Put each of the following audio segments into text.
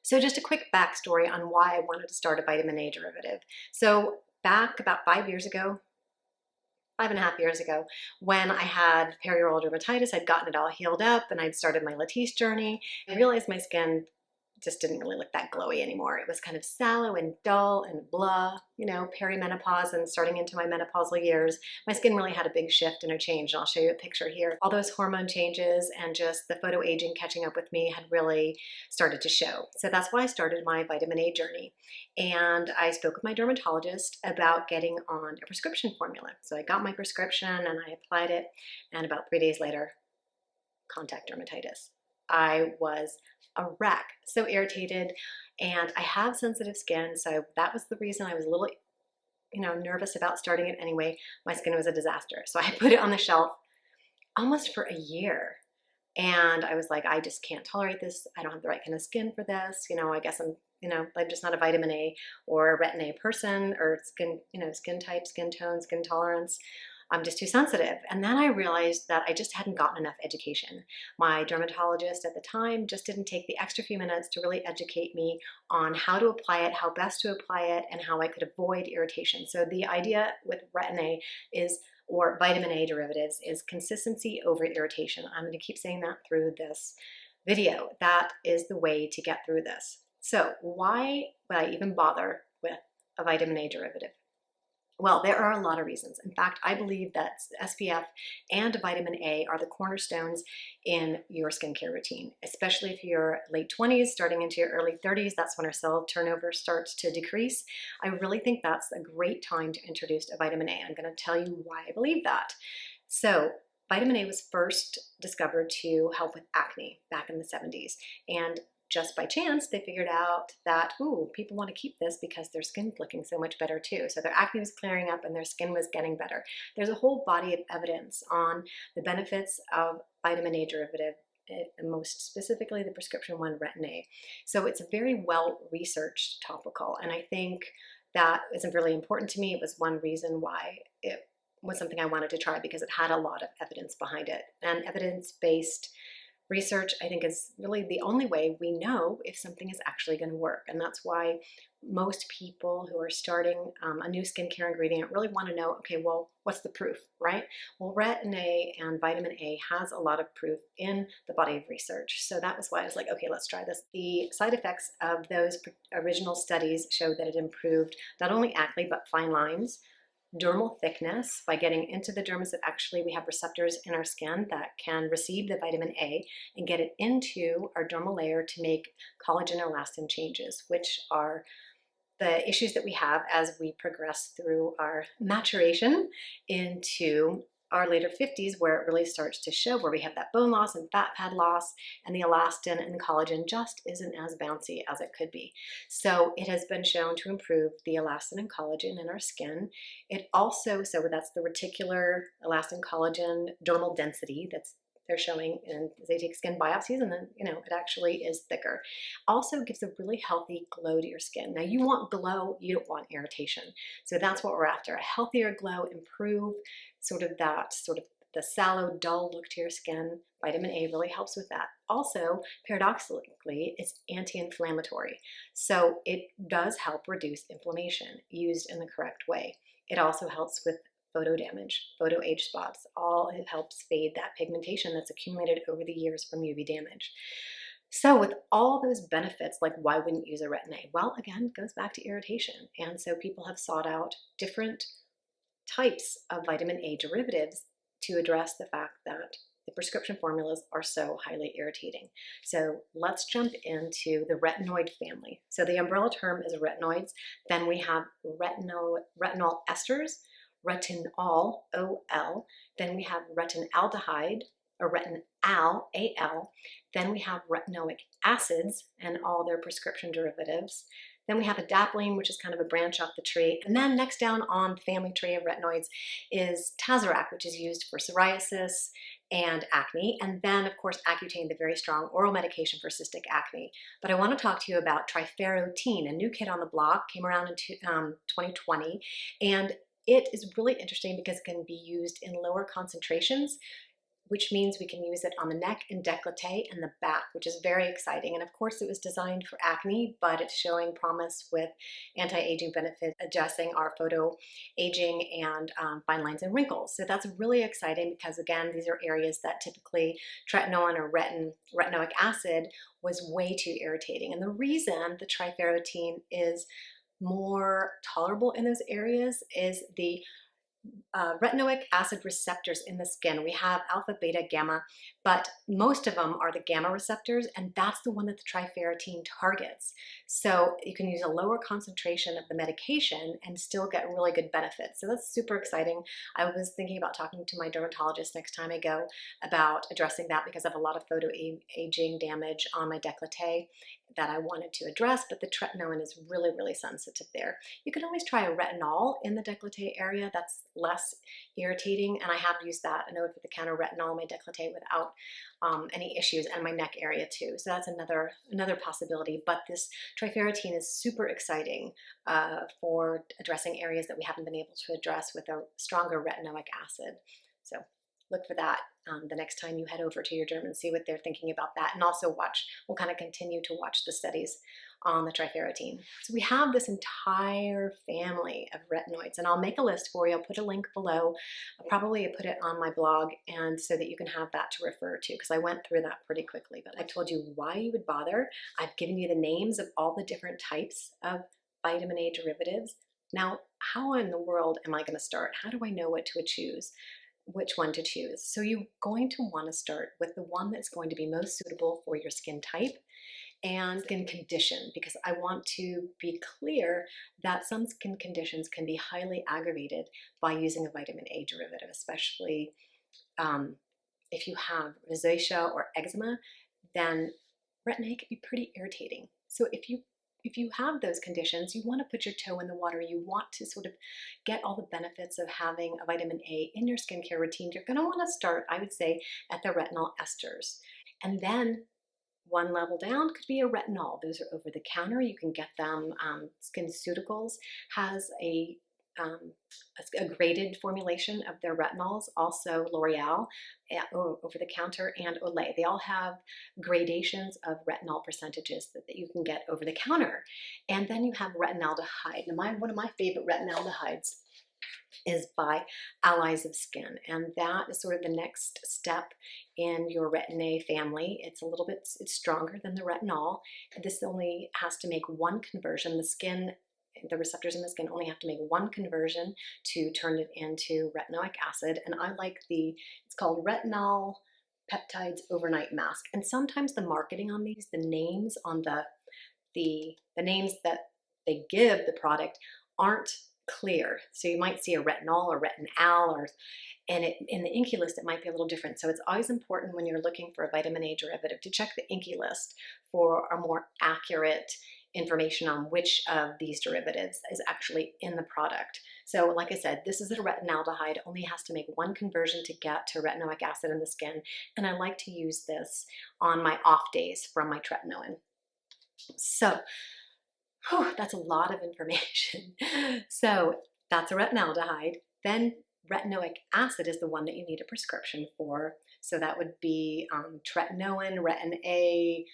So just a quick backstory on why I wanted to start a vitamin A derivative. So back about 5 years ago, 5.5 years ago, when I had perioral dermatitis, I'd gotten it all healed up and I'd started my Latisse journey. I realized my skin just didn't really look that glowy anymore. It was kind of sallow and dull and blah, perimenopause and starting into my menopausal years. My skin really had a big shift and a change. And I'll show you a picture here. All those hormone changes and just the photo aging catching up with me had really started to show. So that's why I started my vitamin A journey. And I spoke with my dermatologist about getting on a prescription formula. So I got my prescription and I applied it. And about 3 days later, contact dermatitis. I was a wreck, so irritated, and I have sensitive skin, so that was the reason I was a little, nervous about starting it anyway. My skin was a disaster, so I put it on the shelf almost for a year, and I was like, I just can't tolerate this. I don't have the right kind of skin for this. I guess I'm just not a vitamin A or a Retin A person, or skin, skin type, skin tone, skin tolerance. I'm just too sensitive. And then I realized that I just hadn't gotten enough education. My dermatologist at the time just didn't take the extra few minutes to really educate me on how to apply it, how best to apply it, and how I could avoid irritation. So the idea with Retin A or vitamin A derivatives is consistency over irritation. I'm going to keep saying that through this video. That is the way to get through this. So why would I even bother with a vitamin A derivative? Well, there are a lot of reasons. In fact, I believe that SPF and vitamin A are the cornerstones in your skincare routine, especially if you're late 20s, starting into your early 30s. That's when our cell turnover starts to decrease. I really think that's a great time to introduce a vitamin A. I'm going to tell you why I believe that. So, vitamin A was first discovered to help with acne back in the 70s. And just by chance, they figured out that, people want to keep this because their skin's looking so much better too. So their acne was clearing up and their skin was getting better. There's a whole body of evidence on the benefits of vitamin A derivative, and most specifically the prescription one, Retin A. So it's a very well-researched topical, and I think that is really important to me. It was one reason why it was something I wanted to try, because it had a lot of evidence behind it. And evidence-based research, I think, is really the only way we know if something is actually going to work. And that's why most people who are starting a new skincare ingredient really want to know, okay, well, what's the proof, right? Well, Retin A and vitamin A has a lot of proof in the body of research. So that was why I was like, okay, let's try this. The side effects of those original studies showed that it improved not only acne, but fine lines, dermal thickness. By getting into the dermis, that actually we have receptors in our skin that can receive the vitamin A and get it into our dermal layer to make collagen and elastin changes, which are the issues that we have as we progress through our maturation into our later 50s, where it really starts to show, where we have that bone loss and fat pad loss, and the elastin and the collagen just isn't as bouncy as it could be. So it has been shown to improve the elastin and collagen in our skin. It also, so that's the reticular elastin collagen dermal density they're showing, and they take skin biopsies, and then it actually is thicker. Also gives a really healthy glow to your skin. Now you want glow, you don't want irritation. So that's what we're after, a healthier glow, improve the sallow, dull look to your skin. Vitamin A really helps with that. Also, paradoxically, it's anti-inflammatory. So it does help reduce inflammation used in the correct way. It also helps with photo damage, photo age spots. It helps fade that pigmentation that's accumulated over the years from UV damage. So with all those benefits, like, why wouldn't you use a Retin A? Well, again, it goes back to irritation. And so people have sought out different types of vitamin A derivatives to address the fact that the prescription formulas are so highly irritating. So let's jump into the retinoid family. So the umbrella term is retinoids. Then we have retinol esters, retinol, OL. Then we have retinaldehyde, or retinal, AL. Then we have retinoic acids and all their prescription derivatives. Then we have adapalene, which is kind of a branch off the tree. And then next down on the family tree of retinoids is Tazorac, which is used for psoriasis and acne. And then, of course, Accutane, the very strong oral medication for cystic acne. But I want to talk to you about trifarotene, a new kid on the block, came around in 2020. And it is really interesting because it can be used in lower concentrations which means we can use it on the neck and décolleté and the back, which is very exciting. And of course it was designed for acne, but it's showing promise with anti-aging benefits, addressing our photo aging and fine lines and wrinkles. So that's really exciting because again, these are areas that typically tretinoin or retinoic acid was way too irritating. And the reason the trifarotene is more tolerable in those areas is the retinoic acid receptors in the skin. We have alpha, beta, gamma, but most of them are the gamma receptors, and that's the one that the trifarotene targets. So you can use a lower concentration of the medication and still get really good benefits. So that's super exciting. I was thinking about talking to my dermatologist next time I go about addressing that because I have a lot of photo aging damage on my décolleté that I wanted to address, but the tretinoin is really, really sensitive there. You can always try a retinol in the décolleté area. That's less irritating, and I have used that, an over-the-counter retinol in my décolleté without any issues, and my neck area too. So that's another possibility, but this trifarotene is super exciting for addressing areas that we haven't been able to address with a stronger retinoic acid. So look for that the next time you head over to your derm and see what they're thinking about that. And also we'll kind of continue to watch the studies on the trifarotene. So we have this entire family of retinoids, and I'll make a list for you. I'll put a link below. I'll probably put it on my blog, and so that you can have that to refer to, because I went through that pretty quickly, but I told you why you would bother. I've given you the names of all the different types of vitamin A derivatives. Now, how in the world am I going to start? How do I know what to choose? Which one to choose? So you're going to want to start with the one that's going to be most suitable for your skin type and skin condition, because I want to be clear that some skin conditions can be highly aggravated by using a vitamin A derivative, especially if you have rosacea or eczema, then retin A can be pretty irritating. So if you have those conditions, you want to put your toe in the water. You want to sort of get all the benefits of having a vitamin A in your skincare routine. You're going to want to start, I would say, at the retinol esters. And then one level down could be a retinol. Those are over the counter. You can get them. SkinCeuticals has a graded formulation of their retinols. Also L'Oreal over the counter, and Olay. They all have gradations of retinol percentages that you can get over the counter. And then you have retinaldehyde. Now one of my favorite retinaldehydes is by Allies of Skin, and that is sort of the next step in your Retin A family. It's it's stronger than the retinol. This only has to make one conversion. The receptors in the skin only have to make one conversion to turn it into retinoic acid, and I like it's called retinol peptides overnight mask. And sometimes the marketing on these, the names on the names that they give the product aren't clear. So you might see a retinol or retinal, and in the INCI list it might be a little different. So it's always important when you're looking for a vitamin A derivative to check the INCI list for a more accurate information on which of these derivatives is actually in the product. So like I said, this is a retinaldehyde, only has to make one conversion to get to retinoic acid in the skin, and I like to use this on my off days from my tretinoin. So that's a lot of information. So that's a retinaldehyde. Then retinoic acid is the one that you need a prescription for. So that would be tretinoin, Retin A.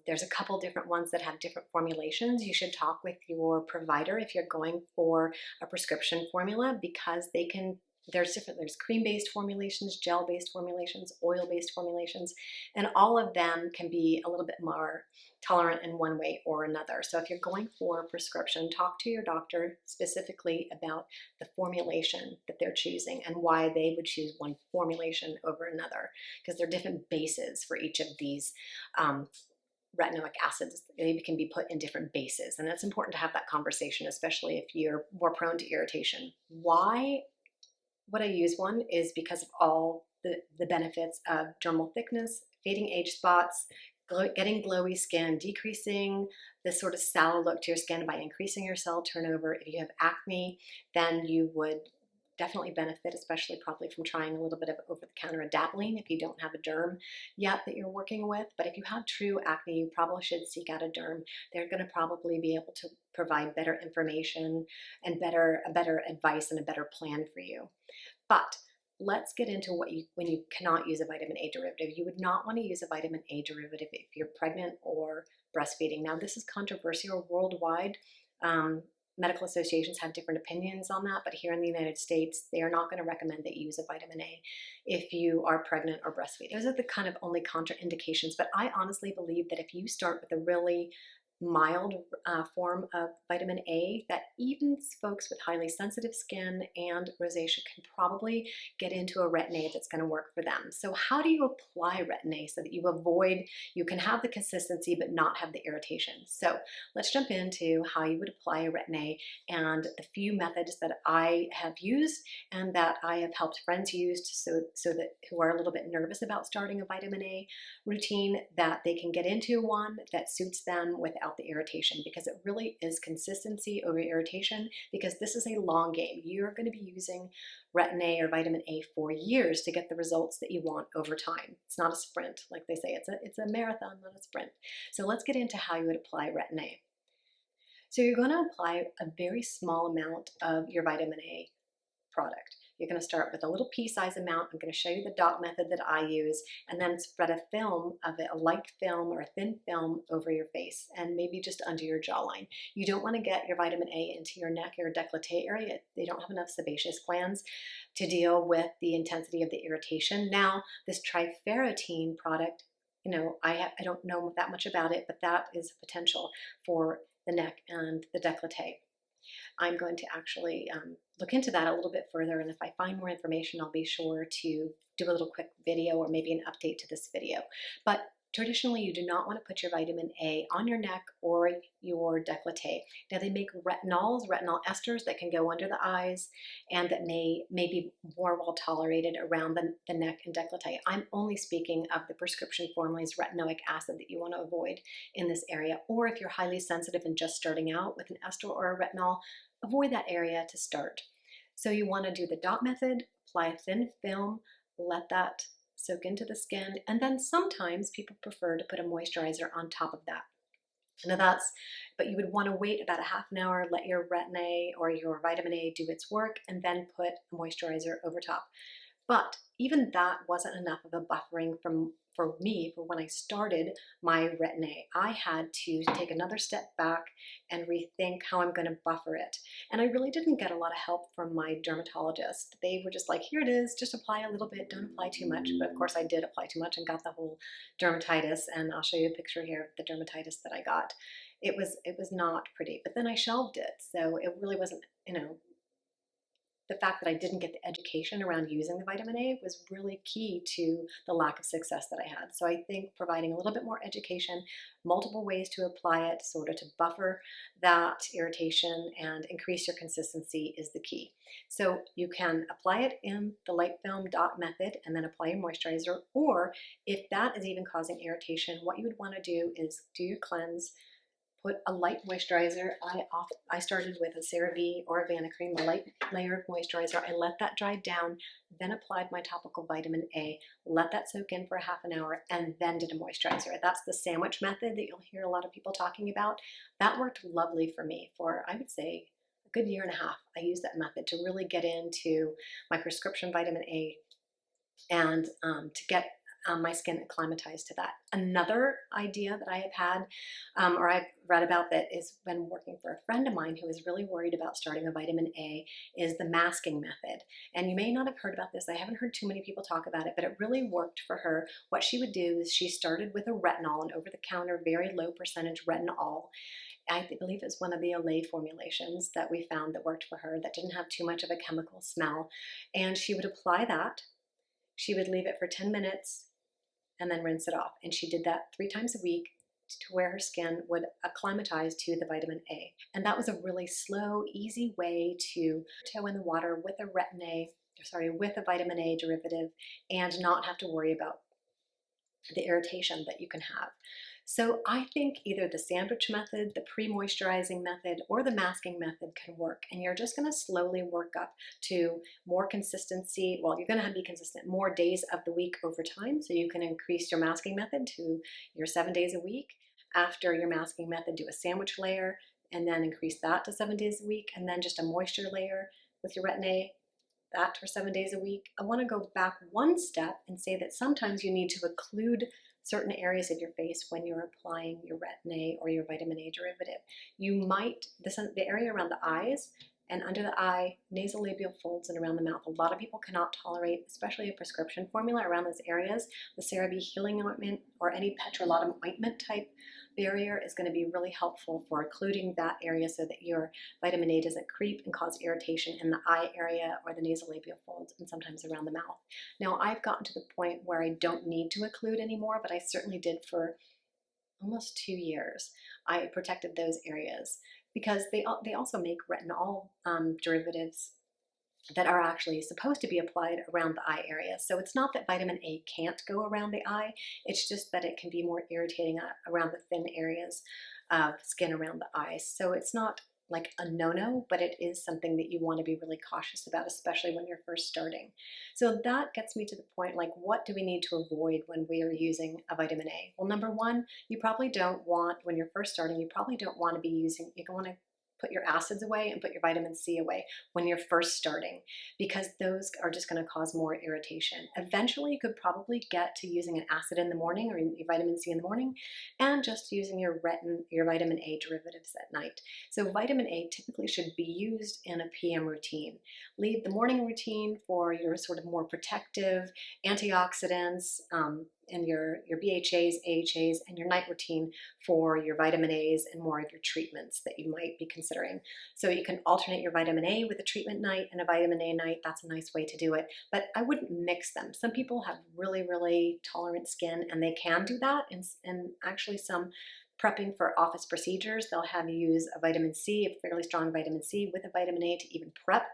There's a couple different ones that have different formulations. You should talk with your provider if you're going for a prescription formula, because there's cream-based formulations, gel-based formulations, oil-based formulations, and all of them can be a little bit more tolerant in one way or another. So if you're going for a prescription, talk to your doctor specifically about the formulation that they're choosing and why they would choose one formulation over another, because there are different bases for each of these retinoic acids. They can be put in different bases, and it's important to have that conversation, especially if you're more prone to irritation. Why would I use one is because of all the benefits of dermal thickness, fading age spots, getting glowy skin, decreasing this sort of sallow look to your skin by increasing your cell turnover. If you have acne, then you would definitely benefit, especially probably from trying a little bit of over-the-counter adapalene if you don't have a derm yet that you're working with. But if you have true acne, you probably should seek out a derm. They're going to probably be able to provide better information and better advice and a better plan for you. But let's get into when you cannot use a vitamin A derivative. You would not want to use a vitamin A derivative if you're pregnant or breastfeeding. Now, this is controversial worldwide. Medical associations have different opinions on that, but here in the United States, they are not going to recommend that you use a vitamin A if you are pregnant or breastfeeding. Those are the kind of only contraindications, but I honestly believe that if you start with a really mild form of vitamin A, that even folks with highly sensitive skin and rosacea can probably get into a Retin A that's going to work for them. So how do you apply Retin A so that you can have the consistency but not have the irritation? So let's jump into how you would apply a Retin A and the few methods that I have used and that I have helped friends use so that who are a little bit nervous about starting a vitamin A routine, that they can get into one that suits them without the irritation, because it really is consistency over irritation, because this is a long game. You're going to be using Retin A or vitamin A for years to get the results that you want over time. It's not a sprint, like they say. It's a marathon, not a sprint. So let's get into how you would apply Retin A. So you're going to apply a very small amount of your vitamin A product. You're going to start with a little pea-size amount. I'm going to show you the dot method that I use, and then spread a film of it, a light film or a thin film over your face and maybe just under your jawline. You don't want to get your vitamin A into your neck or décolleté area. They don't have enough sebaceous glands to deal with the intensity of the irritation. Now, this triferritine product, I don't know that much about it, but that is a potential for the neck and the décolleté. I'm going to actually look into that a little bit further, and if I find more information, I'll be sure to do a little quick video or maybe an update to this video. But traditionally, you do not want to put your vitamin A on your neck or your décolleté. Now, they make retinols, retinol esters that can go under the eyes and that may be more well tolerated around the neck and décolleté. I'm only speaking of the prescription formulas retinoic acid that you want to avoid in this area. Or if you're highly sensitive and just starting out with an ester or a retinol, avoid that area to start. So you want to do the dot method, apply a thin film, let that soak into the skin, and then sometimes people prefer to put a moisturizer on top of that. But you would want to wait about a half an hour, let your Retin A or your vitamin A do its work, and then put a moisturizer over top. But even that wasn't enough of a buffering for me for when I started my Retin A. I had to take another step back and rethink how I'm going to buffer it. And I really didn't get a lot of help from my dermatologist. They were just like, here it is, just apply a little bit, don't apply too much. But of course I did apply too much and got the whole dermatitis, and I'll show you a picture here of the dermatitis that I got. It was not pretty, but then I shelved it. So it really wasn't, the fact that I didn't get the education around using the vitamin A was really key to the lack of success that I had. So I think providing a little bit more education, multiple ways to apply it, sort of to buffer that irritation and increase your consistency is the key. So you can apply it in the light film dot method and then apply your moisturizer, or if that is even causing irritation, what you would want to do is do your cleanse, put a light moisturizer. I started with a CeraVe or a Vanicream, a light layer of moisturizer. I let that dry down, then applied my topical vitamin A, let that soak in for a half an hour, and then did a moisturizer. That's the sandwich method that you'll hear a lot of people talking about. That worked lovely for me for, I would say, a good year and a half. I used that method to really get into my prescription vitamin A and to get my skin acclimatized to that. Another idea that I have had, or I've read about that is when working for a friend of mine who is really worried about starting a vitamin A, is the masking method. And you may not have heard about this. I haven't heard too many people talk about it, but it really worked for her. What she would do is she started with a retinol, an over-the-counter, very low percentage retinol. I believe it's one of the Olay formulations that we found that worked for her, that didn't have too much of a chemical smell. And she would apply that. She would leave it for 10 minutes and then rinse it off. And she did that 3 times a week to where her skin would acclimatize to the vitamin A. And that was a really slow, easy way to toe in the water with a vitamin A derivative and not have to worry about the irritation that you can have. So I think either the sandwich method, the pre-moisturizing method, or the masking method can work. And you're just going to slowly work up to more consistency. Well, you're going to be consistent more days of the week over time. So you can increase your masking method to your 7 days a week. After your masking method, do a sandwich layer and then increase that to 7 days a week. And then just a moisture layer with your Retin A. that for 7 days a week, I want to go back one step and say that sometimes you need to occlude certain areas of your face when you're applying your Retin A or your vitamin A derivative. You might, the area around the eyes and under the eye, nasolabial folds, and around the mouth. A lot of people cannot tolerate, especially a prescription formula around those areas. The CeraVe healing ointment or any petrolatum ointment type barrier is going to be really helpful for occluding that area so that your vitamin A doesn't creep and cause irritation in the eye area or the nasolabial folds and sometimes around the mouth. Now, I've gotten to the point where I don't need to occlude anymore, but I certainly did for almost 2 years. I protected those areas because they also make retinol derivatives that are actually supposed to be applied around the eye area. So it's not that vitamin A can't go around the eye, it's just that it can be more irritating around the thin areas of skin around the eyes. So it's not like a no-no, but it is something that you want to be really cautious about, especially when you're first starting. So that gets me to the point, like, what do we need to avoid when we are using a vitamin A? Well, number one, you probably don't want, when you're first starting, you probably don't want to be using, you want to put your acids away and put your vitamin C away when you're first starting, because those are just going to cause more irritation. Eventually, you could probably get to using an acid in the morning or your vitamin C in the morning and just using your vitamin A derivatives at night. So vitamin A typically should be used in a PM routine. Leave the morning routine for your sort of more protective antioxidants, and your BHAs, AHAs, and your night routine for your vitamin A's and more of your treatments that you might be considering. So you can alternate your vitamin A with a treatment night and a vitamin A night. That's a nice way to do it, but I wouldn't mix them. Some people have really, really tolerant skin and they can do that, and actually some prepping for office procedures, they'll have you use a vitamin C, a fairly strong vitamin C with a vitamin A to even prep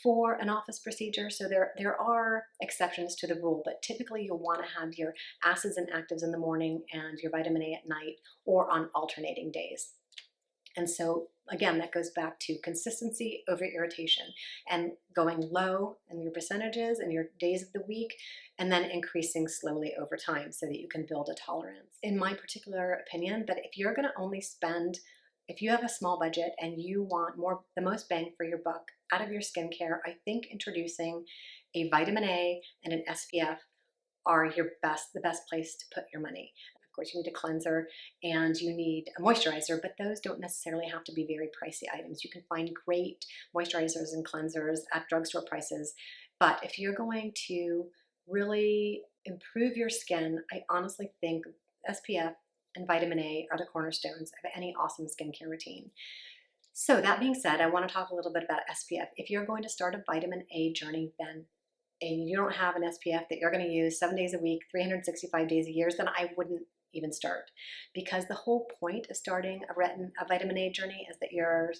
for an office procedure. So there are exceptions to the rule, but typically you'll want to have your acids and actives in the morning and your vitamin A at night or on alternating days. And so again, that goes back to consistency over irritation and going low in your percentages and your days of the week, and then increasing slowly over time so that you can build a tolerance. In my particular opinion, that if you're going to only spend, if you have a small budget and you want the most bang for your buck out of your skincare, I think introducing a vitamin A and an SPF are the best place to put your money. Of course, you need a cleanser and you need a moisturizer, but those don't necessarily have to be very pricey items. You can find great moisturizers and cleansers at drugstore prices. But if you're going to really improve your skin, I honestly think SPF and vitamin A are the cornerstones of any awesome skincare routine. So that being said, I want to talk a little bit about SPF. If you're going to start a vitamin A journey, then and you don't have an SPF that you're going to use 7 days a week, 365 days a year, then I wouldn't even start, because the whole point of starting a vitamin A journey is that you're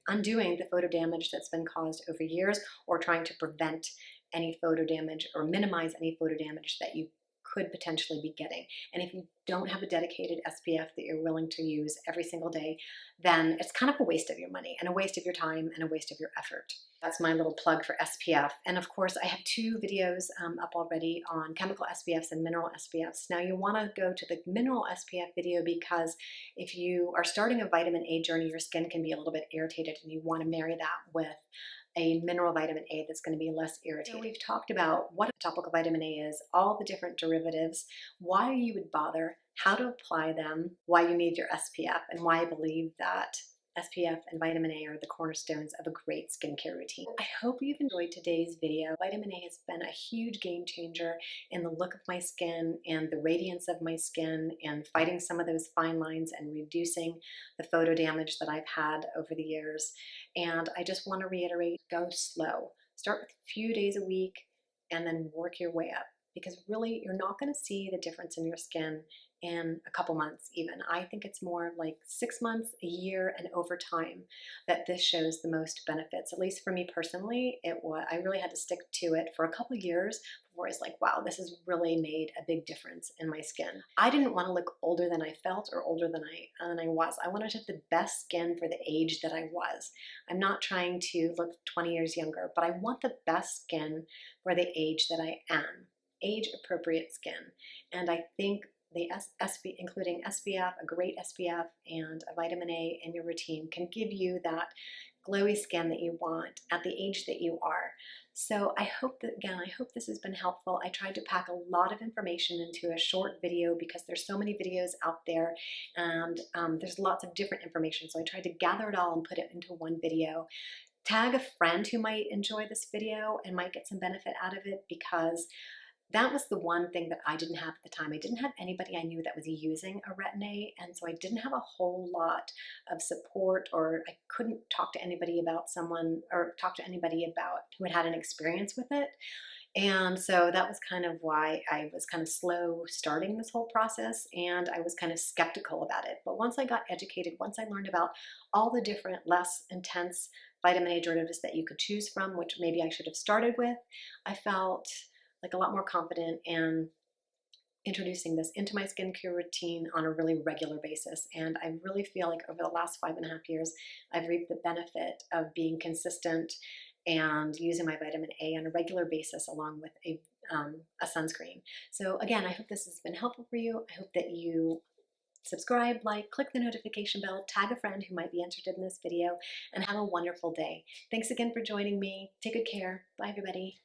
undoing the photo damage that's been caused over years, or trying to prevent any photo damage or minimize any photo damage that you could potentially be getting. And if you don't have a dedicated SPF that you're willing to use every single day, then it's kind of a waste of your money and a waste of your time and a waste of your effort. That's my little plug for SPF. And of course, I have 2 videos up already on chemical SPFs and mineral SPFs. Now you want to go to the mineral SPF video because if you are starting a vitamin A journey, your skin can be a little bit irritated and you want to marry that with a mineral vitamin A that's going to be less irritating. So we've talked about what a topical vitamin A is, all the different derivatives, why you would bother, how to apply them, why you need your SPF, and why I believe that SPF and vitamin A are the cornerstones of a great skincare routine. I hope you've enjoyed today's video. Vitamin A has been a huge game changer in the look of my skin and the radiance of my skin and fighting some of those fine lines and reducing the photo damage that I've had over the years. And I just want to reiterate, go slow. Start with a few days a week and then work your way up, because really you're not going to see the difference in your skin in a couple months even. I think it's more like 6 months, a year, and over time that this shows the most benefits. At least for me personally, I really had to stick to it for a couple years before I was like, wow, this has really made a big difference in my skin. I didn't want to look older than I felt or older than I was. I wanted to have the best skin for the age that I was. I'm not trying to look 20 years younger, but I want the best skin for the age that I am. Age appropriate skin. And I think the including SPF, a great SPF, and a vitamin A in your routine can give you that glowy skin that you want at the age that you are. So I hope that, again, I hope this has been helpful. I tried to pack a lot of information into a short video because there's so many videos out there, and there's lots of different information. So I tried to gather it all and put it into one video. Tag a friend who might enjoy this video and might get some benefit out of it, because that was the one thing that I didn't have at the time. I didn't have anybody I knew that was using a Retin-A, and so I didn't have a whole lot of support, or I couldn't talk to anybody about someone, or talk to anybody about who had an experience with it. And so that was kind of why I was kind of slow starting this whole process, and I was kind of skeptical about it. But once I got educated, once I learned about all the different less intense vitamin A derivatives that you could choose from, which maybe I should have started with, I felt like a lot more confident in introducing this into my skincare routine on a really regular basis. And I really feel like over the last 5.5 years, I've reaped the benefit of being consistent and using my vitamin A on a regular basis along with a sunscreen. So again, I hope this has been helpful for you. I hope that you subscribe, like, click the notification bell, tag a friend who might be interested in this video, and have a wonderful day. Thanks again for joining me. Take good care. Bye, everybody.